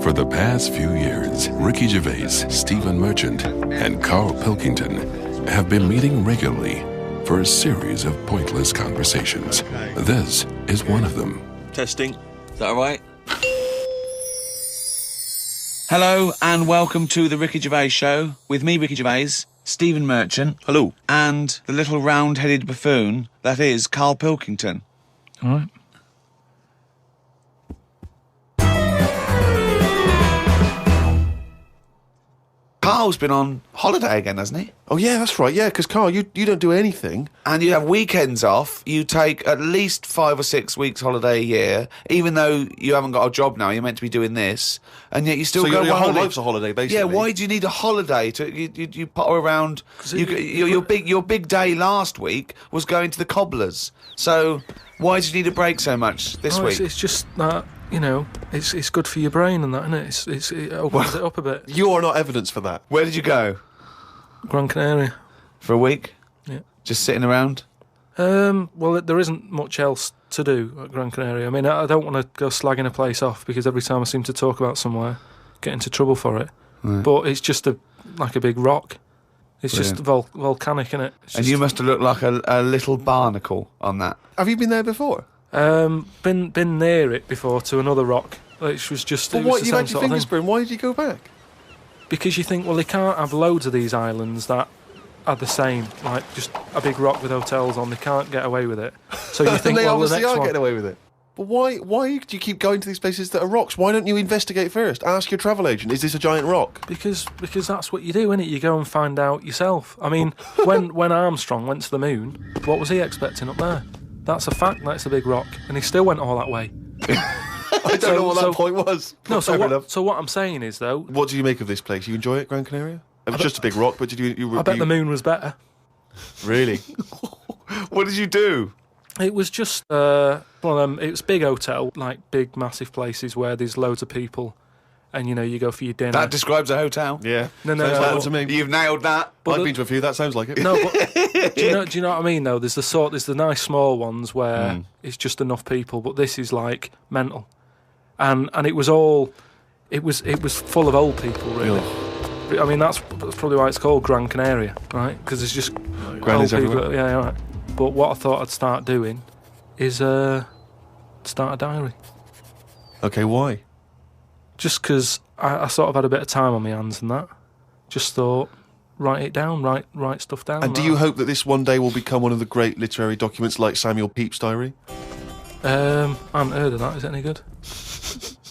For the past few years, Ricky Gervais, Stephen Merchant, and Carl Pilkington have been meeting regularly for a series of pointless conversations. This is one of them. Testing. Is that all right? Hello and welcome to the Ricky Gervais Show with me, Ricky Gervais, Stephen Merchant. Hello. And the little round-headed buffoon that is Carl Pilkington. All right. Carl's been on holiday again, hasn't he? Oh, yeah, that's right. Yeah, because, Carl, you don't do anything. And you have weekends off. You take at least 5 or 6 weeks holiday a year, even though you haven't got a job now. You're meant to be doing this. And yet you still go on your whole holiday. life's a holiday, basically. Yeah, why do you need a holiday? You potter around. Your big day last week was going to the cobblers. So why do you need a break so much this week? It's just that, you know, it's good for your brain and that, isn't it? It opens it up a bit. You are not evidence for that. Where did you go? Gran Canaria. For a week? Yeah. Just sitting around? Well, there isn't much else to do at Gran Canaria. I mean, I don't want to go slagging a place off because every time I seem to talk about somewhere, get into trouble for it. Right. But it's just like a big rock. It's just volcanic, innit? And you must have looked like a little barnacle on that. Have you been there before? Been near it before to another rock, which was just. But what, you had your fingers burned, why did you go back? Because you think, well, they can't have loads of these islands that are the same, like just a big rock with hotels on. They can't get away with it. So you think, they well, obviously the next are one. getting away with it. But why do you keep going to these places that are rocks? Why don't you investigate first? Ask your travel agent, is this a giant rock? Because that's what you do, innit? You go and find out yourself. I mean, when Armstrong went to the moon, what was he expecting up there? That's a fact, that's a big rock. And he still went all that way. I don't know what that point was. No, so what I'm saying is, though... What do you make of this place? You enjoy it, Gran Canaria? It was just a big rock, but did you... I bet the moon was better. Really? What did you do? It was just one of them. It was a big hotel, like big, massive places where there's loads of people, and you know you go for your dinner. That describes a hotel. Yeah. No, sounds like that to me. You've nailed that. I've been to a few. That sounds like it. No, but do you know what I mean? Though there's the nice small ones where it's just enough people, but this is like mental, and it was full of old people really. I mean that's probably why it's called Gran Canaria, right? Because it's just Grannies old people. everywhere. Yeah, right. But what I thought I'd start doing is start a diary. Okay, why? Just because I sort of had a bit of time on my hands and that. Just thought, write it down, write stuff down. And do you hope that this one day will become one of the great literary documents like Samuel Pepys' diary? I haven't heard of that. Is it any good?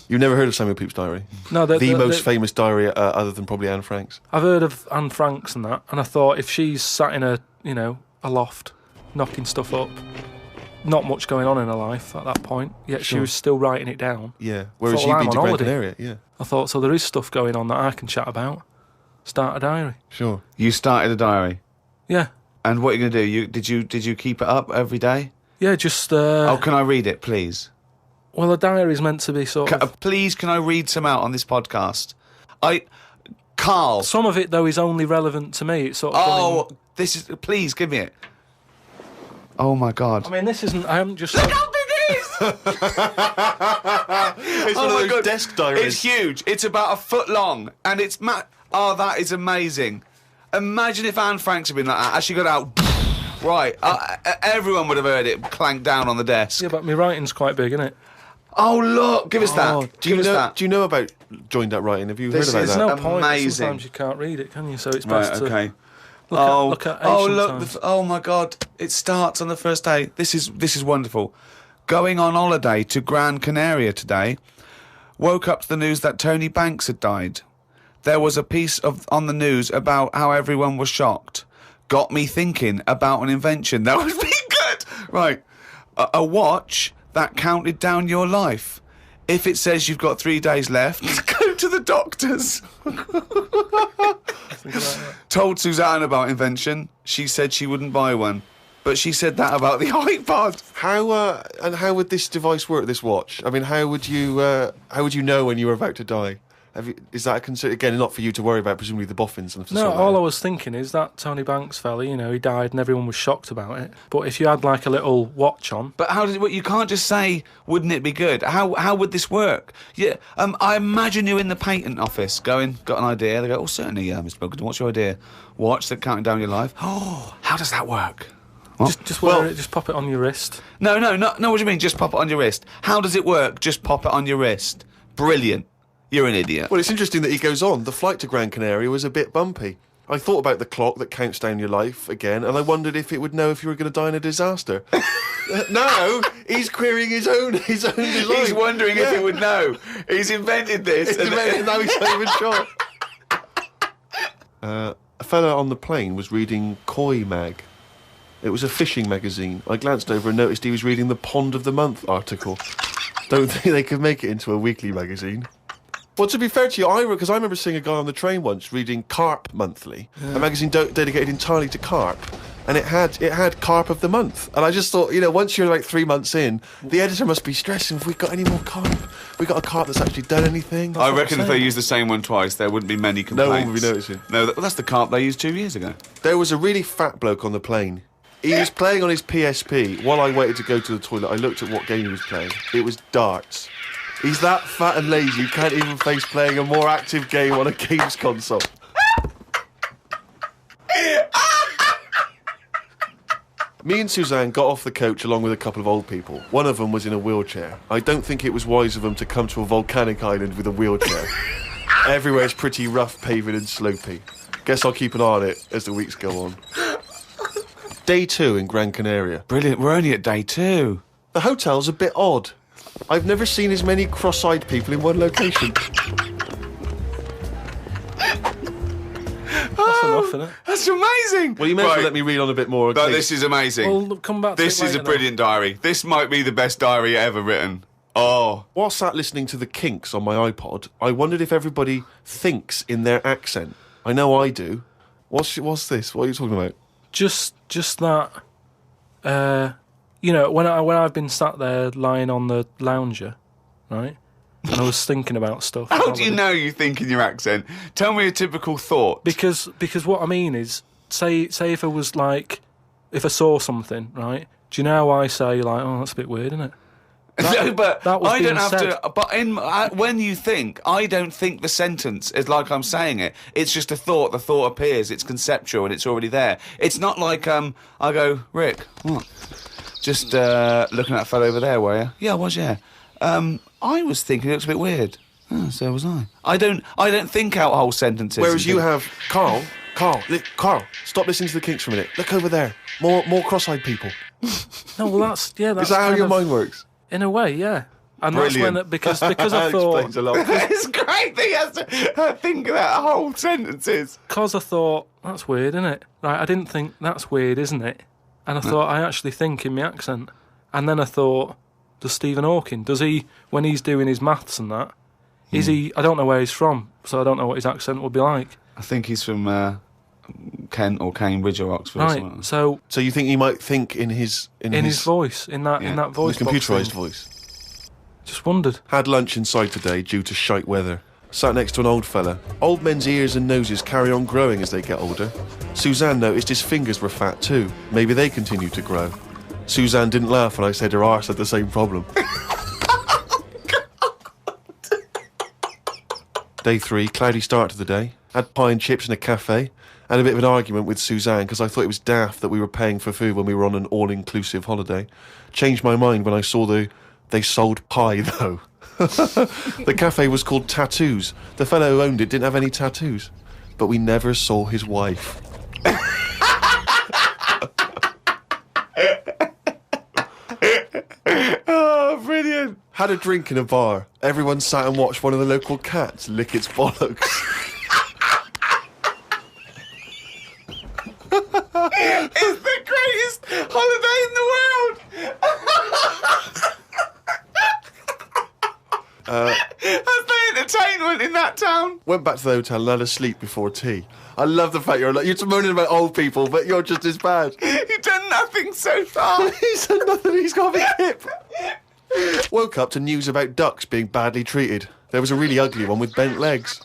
You've never heard of Samuel Pepys' diary? No, the most famous diary other than probably Anne Frank's. I've heard of Anne Frank's and that, and I thought if she's sat in a loft, knocking stuff up, not much going on in her life at that point, yet she was still writing it down. Yeah, whereas Thought, you've well, been I'm to on Gran holiday. Canaria, yeah. I thought, so there is stuff going on that I can chat about. Start a diary. Sure. You started a diary. Yeah. And what are you going to do? Did you keep it up every day? Yeah, just... Oh, can I read it, please? Well, a diary is meant to be sort of... Please, can I read some out on this podcast? Carl... Some of it, though, is only relevant to me. It's sort of... Oh, this is... Please, give me it. Oh, my God. I mean, this isn't... I haven't just... Look how big it is! It's one of those desk diaries. It's huge. It's about a foot long. And it's... Oh, that is amazing. Imagine if Anne Franks had been like that. As she got out... Right. Everyone would have heard it clank down on the desk. Yeah, but my writing's quite big, isn't it? Oh, look. Give us that. Do you know about joined up writing? Have you heard about is that? There's no point. Amazing. Sometimes you can't read it, can you? So it's Right, best to... okay. Look at ancient times. Oh my God! It starts on the first day. This is wonderful. Going on holiday to Gran Canaria today. Woke up to the news that Tony Banks had died. There was a piece on the news about how everyone was shocked. Got me thinking about an invention that would be good. Right, a watch that counted down your life. If it says you've got 3 days left, go to the doctors. Told Suzanne about invention. She said she wouldn't buy one. But she said that about the iPod. How would this device work, this watch? I mean, how would you know when you were about to die? Is that a concern? Again, not for you to worry about, presumably the boffins. And No, all I was thinking is that Tony Banks fella, he died and everyone was shocked about it. But if you had like a little watch on... But how did it work? You can't just say, wouldn't it be good? How would this work? Yeah, I imagine you in the patent office going, got an idea. They go, certainly, Mr. Pilkington, what's your idea? Watch, they're counting down your life. Oh, how does that work? Just wear it, just pop it on your wrist. No, what do you mean, just pop it on your wrist? How does it work? Just pop it on your wrist. Brilliant. You're an idiot. Well, it's interesting that he goes on. The flight to Gran Canaria was a bit bumpy. I thought about the clock that counts down your life again, and I wondered if it would know if you were going to die in a disaster. No, he's querying his own design. He's wondering if it would know. He's invented this. Now he's not even sure. A fella on the plane was reading Koi Mag. It was a fishing magazine. I glanced over and noticed he was reading the Pond of the Month article. Don't think they could make it into a weekly magazine. Well, to be fair to you, because I remember seeing a guy on the train once reading Carp Monthly, a magazine dedicated entirely to carp, and it had Carp of the Month. And I just thought, once you're like 3 months in, the editor must be stressing if we've got any more carp. We got a carp that's actually done anything. I reckon if they used the same one twice, there wouldn't be many complaints. No one would be noticing. No, that's the carp they used 2 years ago. There was a really fat bloke on the plane. He was playing on his PSP. While I waited to go to the toilet, I looked at what game he was playing. It was darts. He's that fat and lazy, you can't even face playing a more active game on a games console. Me and Suzanne got off the coach along with a couple of old people. One of them was in a wheelchair. I don't think it was wise of them to come to a volcanic island with a wheelchair. Everywhere's pretty rough paving and slopey. Guess I'll keep an eye on it as the weeks go on. Day 2 in Gran Canaria. Brilliant, we're only at day 2. The hotel's a bit odd. I've never seen as many cross-eyed people in one location. That's enough, isn't it? That's amazing. Well, you may as well let me read on a bit more. No, this is amazing. We'll come back to This it is a later, brilliant diary. This might be the best diary ever written. Oh. While sat listening to the Kinks on my iPod, I wondered if everybody thinks in their accent. I know I do. What's this? What are you talking about? Just that, when I've been sat there lying on the lounger, right, and I was thinking about stuff. How do you know you think in your accent? Tell me a typical thought. Because what I mean is, say if I was like, if I saw something, right, do you know how I say, like, oh, that's a bit weird, isn't it? No, but that was I don't being have said. to. But when you think, I don't think the sentence is like I'm saying it. It's just a thought. The thought appears. It's conceptual and it's already there. It's not like I go, Rick, what? Just looking at that fellow over there, were you? Yeah, I was. Yeah. I was thinking it looks a bit weird. Oh, so was I. I don't think out whole sentences. Whereas you have Carl, stop listening to the Kinks for a minute. Look over there. More cross-eyed people. No, well, that's Is that how your mind works? In a way, yeah. And Brilliant. that's when because I thought Explains a lot. It's great that he has to think about whole sentences. because I thought that's weird, isn't it? Right, I didn't think that's weird, isn't it? And I thought I actually think in my accent. And then I thought, does Stephen Hawking, does he, when he's doing his maths and that, is he? I don't know where he's from, so I don't know what his accent would be like. I think he's from Kent or Cambridge or Oxford. Or something like Right, that. so you think he might think in his voice, in that Yeah. voice, the box computerised thing. voice? Just wondered. Had lunch inside today due to shite weather. Sat next to an old fella. Old men's ears and noses carry on growing as they get older. Suzanne noticed his fingers were fat too. Maybe they continue to grow. Suzanne didn't laugh when I said her arse had the same problem. Day 3, cloudy start to the day. Had pie and chips in a cafe. Had a bit of an argument with Suzanne because I thought it was daft that we were paying for food when we were on an all-inclusive holiday. Changed my mind when I saw they sold pie though. The cafe was called Tattoos. The fellow who owned it didn't have any tattoos. But we never saw his wife. Oh, brilliant. Had a drink in a bar. Everyone sat and watched one of the local cats lick its bollocks. It's the greatest holiday in the world. That's the entertainment in that town. Went back to the hotel and had a sleep before tea. I love the fact you're moaning about old people, but you're just as bad. You've done nothing so far. He's done nothing, he's got a big hip. Woke up to news about ducks being badly treated. There was a really ugly one with bent legs.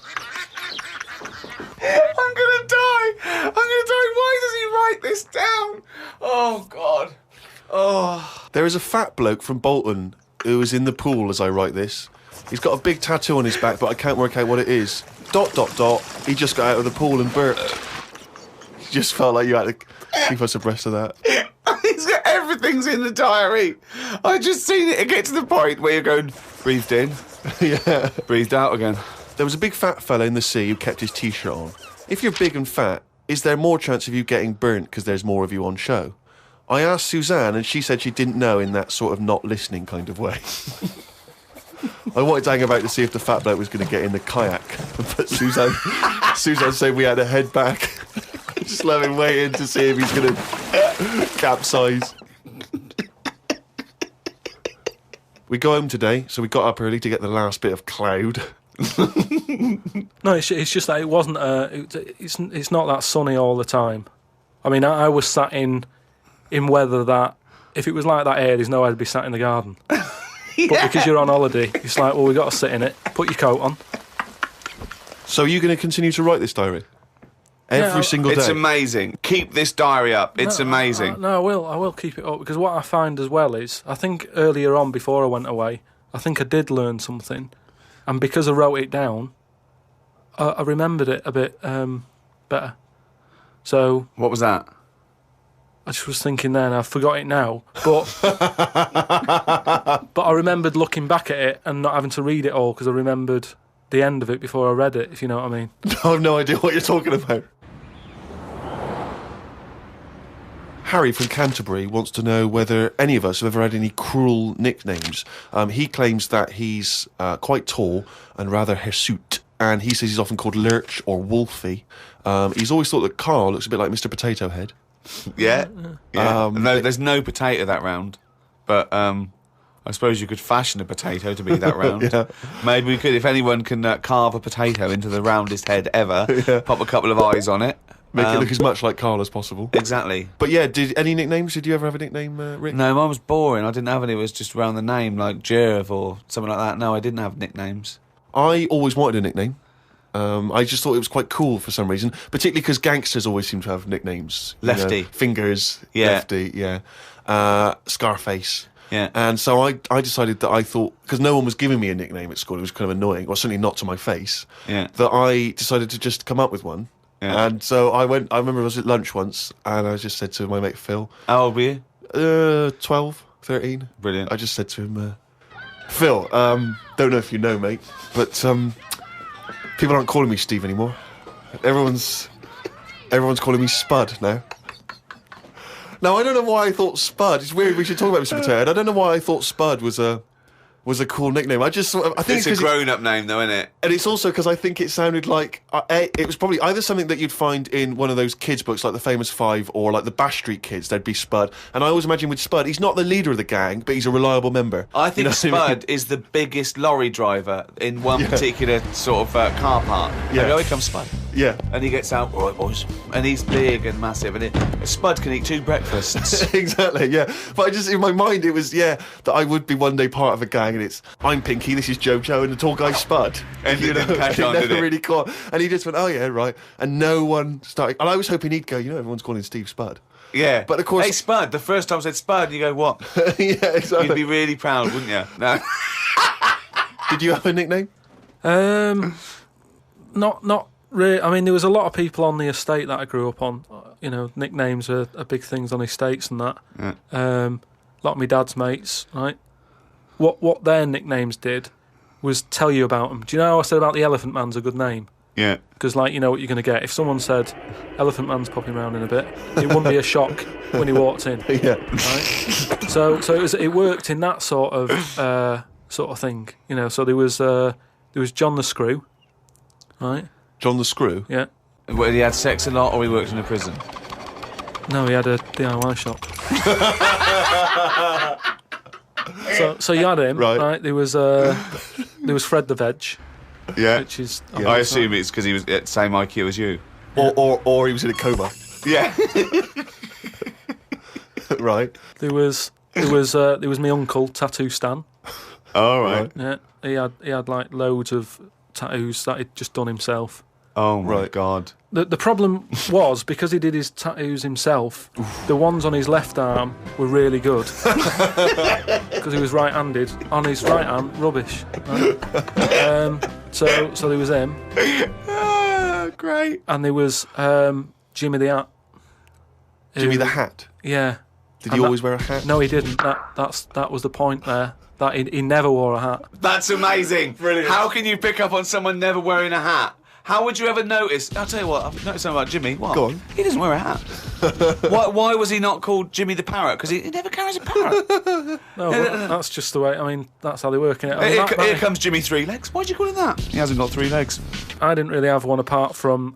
I'm gonna die. Why does he write this down? Oh, God. Oh. There is a fat bloke from Bolton who is in the pool as I write this. He's got a big tattoo on his back, but I can't work out what it is. ... He just got out of the pool and burped. Just felt like you had to keep us abreast of that. Everything's in the diary. I just seen it get to the point where you're going, breathed in, Yeah. breathed out again. There was a big fat fella in the sea who kept his T-shirt on. If you're big and fat, is there more chance of you getting burnt because there's more of you on show? I asked Suzanne, and she said she didn't know in that sort of not listening kind of way. I wanted to hang about to see if the fat bloke was going to get in the kayak, but Suzanne said we had to head back. Just let him wait in to see if he's going to capsize. We go home today, so we got up early to get the last bit of cloud. No, it's just that it wasn't. It's not that sunny all the time. I mean, I was sat in weather that if it was like that here, there's no way I'd be sat in the garden. Yeah. But because you're on holiday, it's like, well, we got to sit in it. Put your coat on. So are you going to continue to write this diary? Every single day? It's amazing. Keep this diary up. It's amazing. No, I will keep it up, because what I find as well is, I think earlier on before I went away, I think I did learn something, and because I wrote it down, I remembered it a bit better. So What was that? I just was thinking then, I forgot it now, but but I remembered looking back at it and not having to read it all, because I remembered the end of it before I read it, if you know what I mean. I have no idea what you're talking about. Harry from Canterbury wants to know whether any of us have ever had any cruel nicknames. He claims that he's quite tall and rather hirsute, and he says he's often called Lurch or Wolfie. He's always thought that Carl looks a bit like Mr. Potato Head. Yeah. No, there's no potato that round, but I suppose you could fashion a potato to be that round. Yeah. Maybe we could, if anyone can carve a potato into the roundest head ever, pop a couple of eyes on it. Make it look as much like Carl as possible. Exactly. But yeah, any nicknames? Did you ever have a nickname, Rick? No, mine was boring. I didn't have any. It was just around the name, like Gervais or something like that. No, I didn't have nicknames. I always wanted a nickname. I just thought it was quite cool for some reason, particularly because gangsters always seem to have nicknames. Lefty. You know, Fingers, Yeah. Lefty, yeah. Scarface. Yeah. And so I decided that I thought, because no one was giving me a nickname at school, it was kind of annoying, or certainly not to my face, Yeah. that I decided to just come up with one. Yeah. And so I remember I was at lunch once, and I just said to my mate Phil, How old were you? 12, 13. Brilliant. I just said to him, Phil, don't know if you know, mate, but people aren't calling me Steve anymore. Everyone's calling me Spud now. Now, I don't know why I thought Spud. It's weird. We should talk about Mr. Potato Head. I don't know why I thought Spud was a cool nickname. I think It's a grown-up name, though, isn't it? and it's also because I think it sounded like it was probably either something that you'd find in one of those kids' books, like the Famous Five, or like the Bash Street Kids. There'd be Spud, and I always imagine with Spud, he's not the leader of the gang, but he's a reliable member. I think You know what I mean? Spud is the biggest lorry driver in one particular sort of car park. Yeah. Like, oh, here comes Spud. Yeah. And he gets out, all right, boys. And he's big and massive. And Spud can eat 2 breakfasts. Exactly, yeah. But I just, in my mind, it was, that I would be one day part of a gang, and it's, I'm Pinky, this is Jojo, and the tall guy's Spud. And you it know, didn't catch and on, it did never it? really caught. And he just went, oh yeah, right. And no one started, and I was hoping he'd go, everyone's calling Steve Spud. Yeah. But of course- Hey, Spud. The first time I said Spud, you go, what? Yeah, exactly. You'd be really proud, wouldn't you? No. Did you have a nickname? Not really. I mean, there was a lot of people on the estate that I grew up on. You know, nicknames are big things on estates and that. Yeah. A lot of my dad's mates, right? What their nicknames did was tell you about them. Do you know how I said about the Elephant Man's a good name? Yeah. Because, like, you know what you're going to get. If someone said, Elephant Man's popping around in a bit, it wouldn't be a shock when he walked in. Yeah. Right? So it worked in that sort of thing. You know, so there was John the Screw, right? John the Screw? Yeah. Well, he had sex a lot or he worked in a prison? No, he had a DIY shop. So you had him, right? There was Fred the Veg, Yeah. which is I assume it's because he was at the same IQ as you. Or he was in a coma. Yeah. Right. There was my uncle Tattoo Stan. All right. Yeah, he had like loads of tattoos that he'd just done himself. Oh my Right. God. The problem was, because he did his tattoos himself, the ones on his left arm were really good. Because he was right-handed. On his right arm, rubbish. Right? So there was him. Great. And there was Jimmy the Hat. Jimmy who- the Hat. Yeah. Did And he always wear a hat? No, he didn't. That was the point there. That he never wore a hat. That's amazing. Brilliant. How can you pick up on someone never wearing a hat? How would you ever notice? I'll tell you what, I've noticed something about Jimmy. What? Go on. He doesn't wear a hat. Why was he not called Jimmy the Parrot? Because he never carries a parrot. No, but that's just the way. I mean, that's how they work in it. I mean, Here comes Jimmy Three Legs. Why'd you call him that? He hasn't got 3 legs. I didn't really have one apart from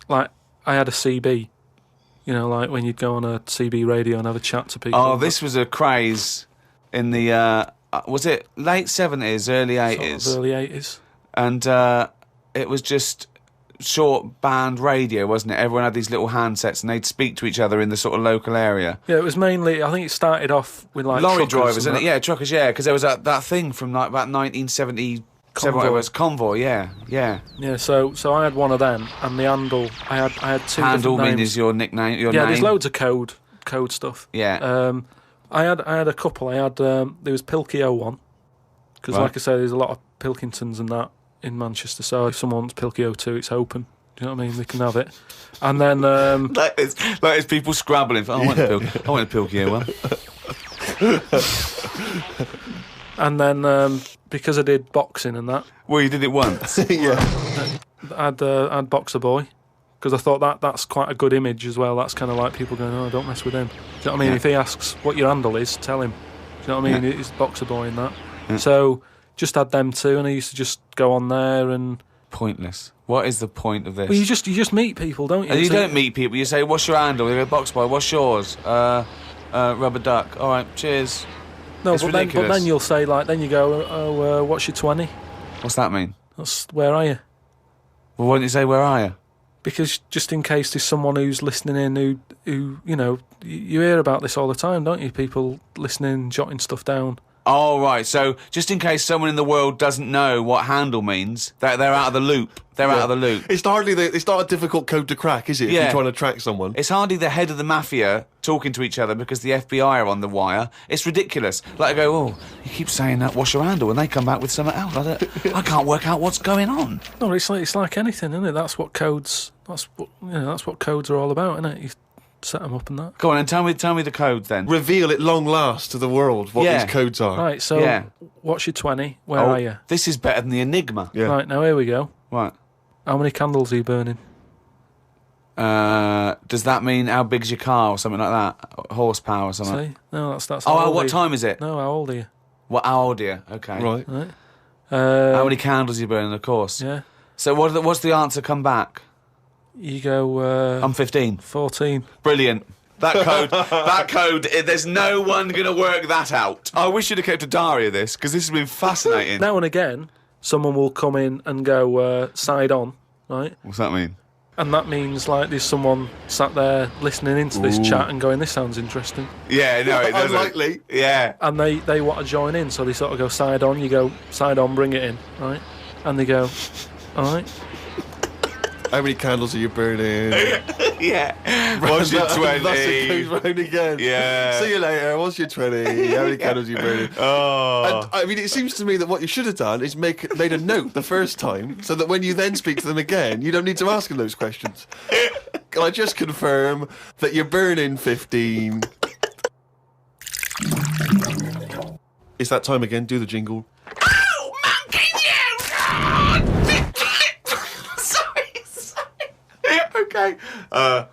like I had a CB. You know, like when you'd go on a CB radio and have a chat to people. Oh, this was a craze in the, was it late 70s, early Sort 80s? of early 80s. And it was just short band radio, wasn't it? Everyone had these little handsets and they'd speak to each other in the sort of local area. Yeah, it was mainly. I think it started off with like Lorry truckers drivers, and isn't it? that. Yeah, truckers, yeah, because there was that thing from like about 1977, Convoy. it was Convoy, yeah. Yeah, so I had one of them, and the handle. I had two Handle different mean names. is your nickname, your Yeah, name. there's loads of code stuff. Yeah. I had a couple. I had there was Pilkey 01, because Right. like I say, there's a lot of Pilkingtons and that in Manchester. So if someone wants Pilkey 02, it's open. Do you know what I mean? They can have it. And then like it's people scrabbling. I want a Pilkey one. and then because I did boxing and that, Well, you did it once. Yeah. I'd Boxer Boy, because I thought that's quite a good image as well. That's kind of like people going, oh, don't mess with him. Do you know what I mean? Yeah. If he asks what your handle is, tell him. Do you know what I mean? Yeah. It's Boxer Boy in that. Yeah. So just had them two, and I used to just go on there and. Pointless. What is the point of this? Well, you just meet people, don't you? And you So- don't meet people. You say, "What's your handle?" They go, "Box Boy." What's yours? Rubber duck. All right, cheers. No, It's but then ridiculous. you'll say like, then you go, oh, what's your 20? What's that mean? That's where are you? Well, why don't you say, "Where are you?" Because just in case there's someone who's listening in who you know, you hear about this all the time, don't you? People listening, jotting stuff down. Oh, right. So, just in case someone in the world doesn't know what handle means, they're out of the loop. They're out of the loop. It's not a difficult code to crack, is it? If Yeah. you're trying to track someone. It's hardly the head of the mafia talking to each other because the FBI are on the wire. It's ridiculous. Like, I go, oh, you keep saying that, what's your handle? And they come back with something else. I can't work out what's going on. No, it's like anything, isn't it? That's what codes are all about, isn't it? You set them up and that. Go on, and tell me the codes then. Reveal at long last to the world what Yeah. these codes are. Right, so Yeah. what's your 20? Where Oh, are you? This is better than the Enigma. Yeah. Right, now here we go. Right. How many candles are you burning? Does that mean how big's your car or something like that? Horsepower or something? See? No, that's Oh, how old what are you? time is it? No, how old are you? How old are you? Okay. Right. Right. How many candles are you burning, of course? Yeah. So what's the answer come back? You go I'm 15. 14. Brilliant. That code, there's no one going to work that out. I wish you'd have kept a diary of this, because this has been fascinating. Now and again, someone will come in and go side on, right? What's that mean? And that means like there's someone sat there listening into this chat and going, this sounds interesting. Yeah, no, it doesn't. Unlikely. Yeah. And they want to join in, so they sort of go side on, you go side on, bring it in, right? And they go, all right. How many candles are you burning? Yeah. What's your 20? That's it goes round again. Yeah. See you later. What's your 20? How many candles are you burning? Oh. And, I mean, it seems to me that what you should have done is made a note the first time, so that when you then speak to them again, you don't need to ask them those questions. Can I just confirm that you're burning 15? It's that time again. Do the jingle. Oh, monkey you! Sorry. Okay. I'm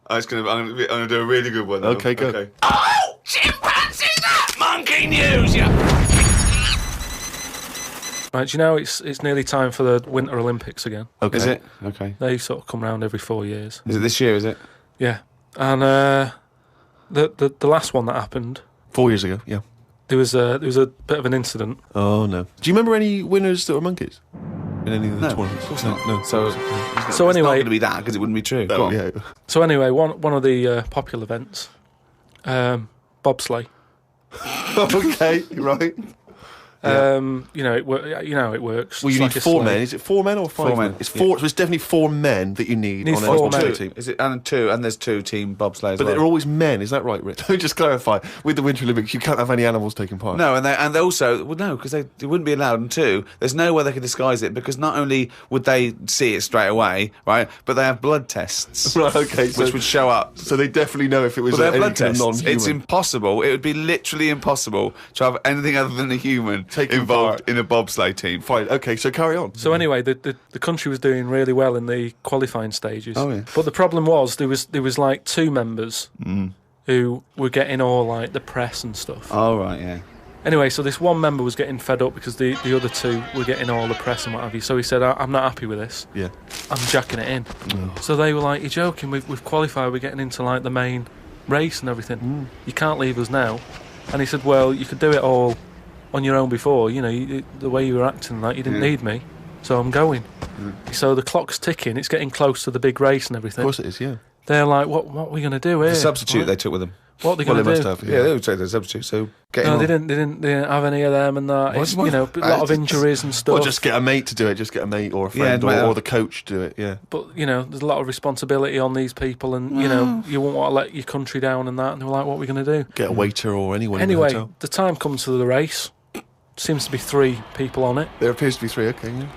gonna do a really good one. Though. Okay, go. Oh, chimpanzee that! Monkey news, yeah. Right, do you know it's nearly time for the Winter Olympics again? Okay. Is it? Okay. They sort of come round every 4 years. Is it this year, is it? Yeah. And the last one that happened, 4 years ago, yeah. there was a bit of an incident. Oh, no. Do you remember any winners that were monkeys? In any of the No, tournaments? of course not. No. So So it's not anyway, going to be that, because it wouldn't be true. Go Oh, on. yeah. so anyway, one of the popular events, bobsleigh. Okay, right. It works. Well, you It's need like a 4 slate. men. Is it 4 men or 5 4 men? men, It's yeah. 4. So it's definitely 4 men that you need Need on a 4 bobsleigh men. team. Is it and there's 2 team bobsleigh as But well. they're always men. Is that right, Rick? Let me just clarify. With the Winter Olympics, you can't have any animals taking part. No, and they also because they wouldn't be allowed. And 2, there's no way they could disguise it because not only would they see it straight away, right, but they have blood tests, Right, okay. which would show up. So they definitely know if it was But they're any blood kind of tests. non-human. It's impossible. It would be literally impossible to have anything other than a human Taking involved part. in a bobsleigh team. Fine. Okay, so carry on. So anyway, the country was doing really well in the qualifying stages. Oh, yeah. But the problem was there was like 2 members who were getting all like the press and stuff. Oh right, yeah. Anyway, so this one member was getting fed up because the other 2 were getting all the press and what have you. So he said, I'm not happy with this. Yeah. I'm jacking it in. So they were like, you're joking, we've qualified, we're getting into like the main race and everything. You can't leave us now. And he said, well, you could do it all on your own before. The way you were acting, like you didn't need me. So I'm going. So the clock's ticking, it's getting close to the big race and everything. Of course it is, yeah. They're like, what are we going to do here? The substitute Right? they took with them. What are they Well, going they to do? must have, Yeah, they would take the substitute. So get him No, on. they didn't have any of them and that. It's, What? a lot of injuries and stuff. Or just get a mate to do it. Just get a mate or a friend Yeah, or the coach to do it, yeah. But, there's a lot of responsibility on these people and, you won't want to let your country down and that. And they were like, what are we going to do? Get a waiter or anyone in the Anyway, hotel. the time comes to the race. Seems to be 3 people on it. There appears to be 3, okay, yeah.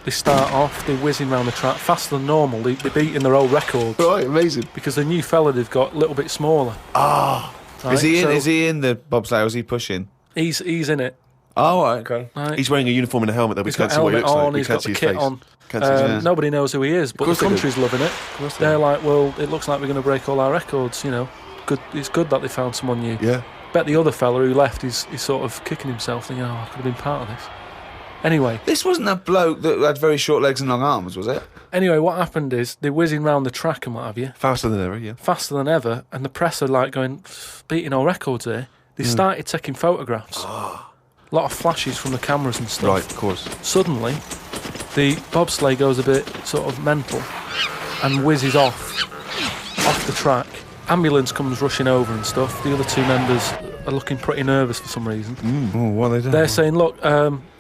They start off, they're whizzing around the track faster than normal. They're beating their old records Right, amazing. because the new fella they've got a little bit smaller. Right? Is he in? So Is he in the bobsleigh? Or is he pushing? He's in it. Oh, right, okay. Right? He's wearing a uniform and a helmet, though. We He's can't got see what he helmet looks like. on, We he's can't got see the his kit face. on. Can't see his face. Nobody knows who he is, but the course they do. country's loving it. course they They're do. like, well, it looks like we're going to break all our records. Good. It's good that they found someone new. Yeah. Bet the other fella who left is sort of kicking himself, thinking, I could have been part of this. Anyway, This wasn't a bloke that had very short legs and long arms, was it? what happened is they're whizzing round the track and what have you, Faster than ever, yeah. faster than ever, and the press are like going, beating all records here. They started taking photographs. A lot of flashes from the cameras and stuff. Right, of course. Suddenly, the bobsleigh goes a bit sort of mental and whizzes off the track. Ambulance comes rushing over and stuff. The other 2 members are looking pretty nervous for some reason. Oh, what are they doing? They're saying, look,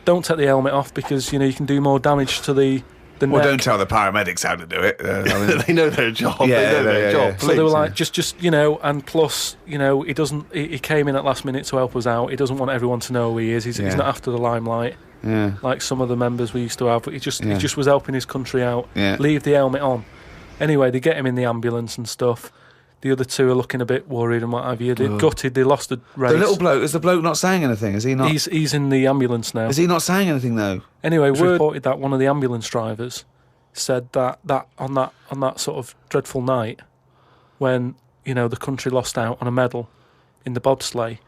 don't take the helmet off because, you can do more damage to the well, neck. don't tell the paramedics how to do it. They know their job. Yeah, they know their yeah, job. yeah. So they were Please. like, just and plus, he came in at last minute to help us out. He doesn't want everyone to know who he is. He's Yeah. not after the limelight Yeah. like some of the members we used to have. He just was helping his country out. Yeah. Leave the helmet on. Anyway, they get him in the ambulance and stuff. The other 2 are looking a bit worried and what have you. They're gutted. They lost the race. The little bloke, is the bloke not saying anything? Is he not? He's in the ambulance now. Is he not saying anything though? Anyway, word reported that one of the ambulance drivers said that on that sort of dreadful night when the country lost out on a medal in the bobsleigh,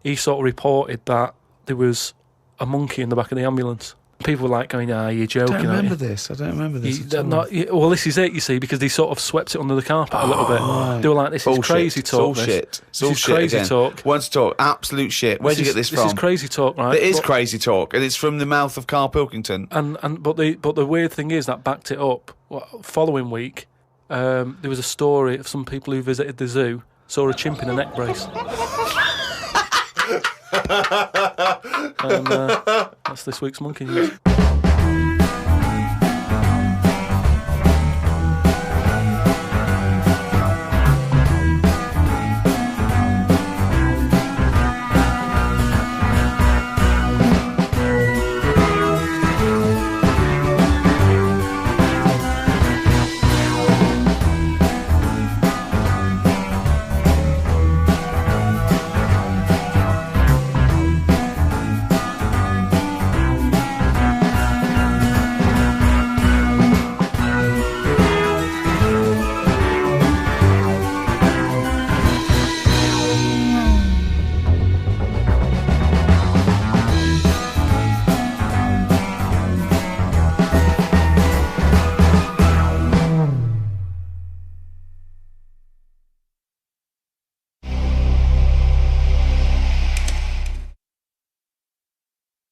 he sort of reported that there was a monkey in the back of the ambulance. People were like going, you're joking. I don't aren't remember you?" this. I don't remember this. Well, this is it, you see, because they sort of swept it under the carpet a little bit. They were like, this is crazy talk. It's all shit. This is crazy talk. Once talk, absolute shit. Where'd you get this from? This is crazy talk, right? It is crazy talk, and it's from the mouth of Carl Pilkington. But the weird thing is that backed it up. Following week, there was a story of some people who visited the zoo saw a chimp in a neck brace. And that's this week's Monkey News.